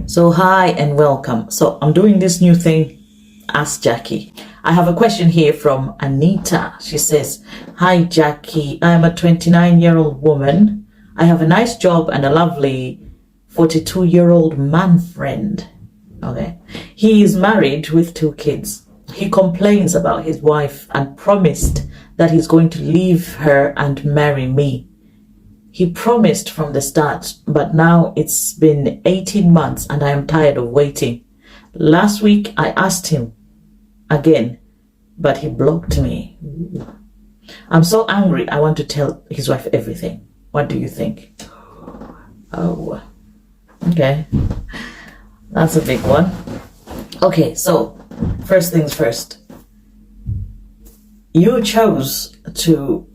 So hi and welcome. So I'm doing this new thing, Ask Jackie. I have a question here from Anita. She says, "Hi Jackie, I am a 29-year-old woman. I have a nice job and a lovely 42-year-old man friend. Okay. He is married with 2 kids. He complains about his wife and promised that he's going to leave her and marry me. He promised from the start, but now it's been 18 months and I am tired of waiting. Last week I asked him again, but he blocked me. I'm so angry. I want to tell his wife everything. What do you think?" Oh, okay. That's a big one. Okay, so first things first. You chose to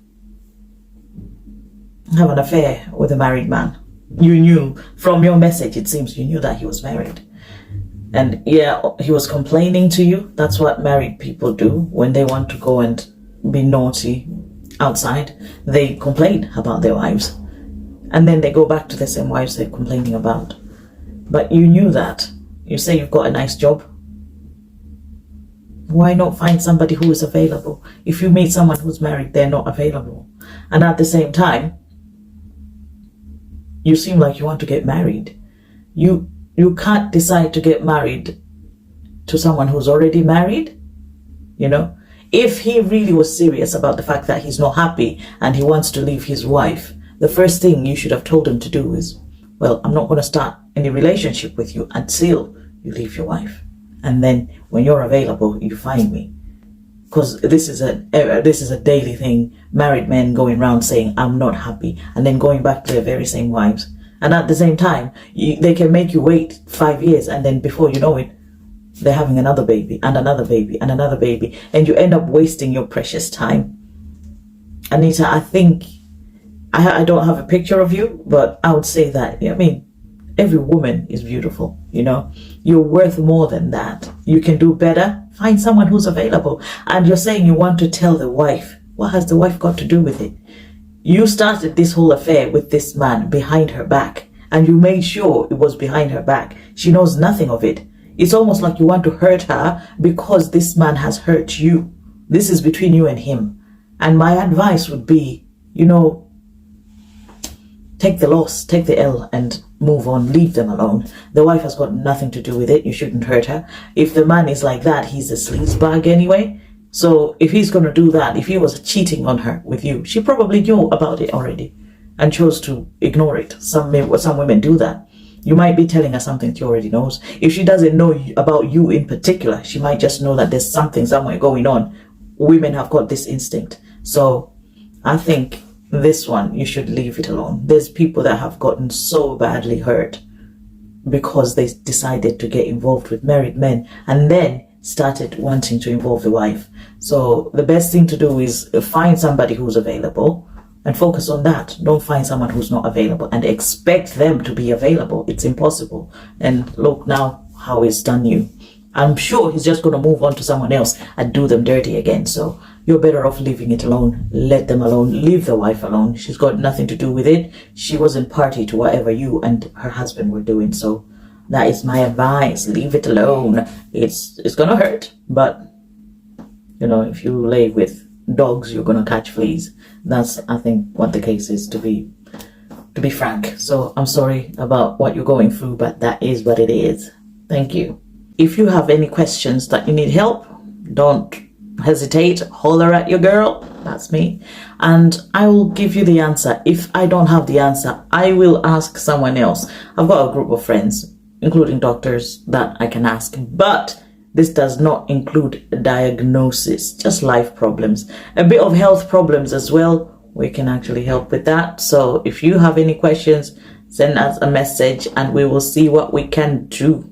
have an affair with a married man. You knew from your message, it seems you knew that he was married. And yeah, he was complaining to you. That's what married people do when they want to go and be naughty outside. They complain about their wives. And then they go back to the same wives they're complaining about. But you knew that. You say you've got a nice job. Why not find somebody who is available? If you meet someone who's married, they're not available. And at the same time, you seem like you want to get married. You can't decide to get married to someone who's already married. You know, if he really was serious about the fact that he's not happy and he wants to leave his wife, the first thing you should have told him to do is, well, I'm not going to start any relationship with you until you leave your wife. And then when you're available, you find me. Because this is a daily thing. Married men going around saying, "I'm not happy," and then going back to their very same wives. And at the same time, they can make you wait 5 years, and then before you know it, they're having another baby and another baby and another baby, and you end up wasting your precious time. Anita, I think, I don't have a picture of you, but I would say that, I mean, every woman is beautiful, you know. You're worth more than that. You can do better. Find someone who's available. And you're saying you want to tell the wife. What has the wife got to do with it? You started this whole affair with this man behind her back, and you made sure it was behind her back. She knows nothing of it. It's almost like you want to hurt her because this man has hurt you. This is between you and him. And my advice would be, take the loss, take the L, and move on. Leave them alone. The wife has got nothing to do with it. You shouldn't hurt her. If the man is like that, he's a sleazebag anyway. So if he's going to do that, if he was cheating on her with you, she probably knew about it already and chose to ignore it. Some women do that. You might be telling her something she already knows. If she doesn't know about you in particular, she might just know that there's something somewhere going on. Women have got this instinct. So I think this one, you should leave it alone. There's people that have gotten so badly hurt because they decided to get involved with married men and then started wanting to involve the wife. So the best thing to do is find somebody who's available and focus on that. Don't find someone who's not available and expect them to be available. It's impossible. And look now how he's done you. I'm sure he's just going to move on to someone else and do them dirty again. So you're better off leaving it alone. Let them alone. Leave the wife alone. She's got nothing to do with it. She wasn't party to whatever you and her husband were doing. So that is my advice. Leave it alone. It's going to hurt. But, if you lay with dogs, you're going to catch fleas. That's, I think, what the case is, to be frank. So I'm sorry about what you're going through, but that is what it is. Thank you. If you have any questions that you need help, don't hesitate. Holler at your girl. That's me. And I will give you the answer. If I don't have the answer, I will ask someone else. I've got a group of friends, including doctors, that I can ask. But this does not include a diagnosis, just life problems. A bit of health problems as well. We can actually help with that. So if you have any questions, send us a message and we will see what we can do.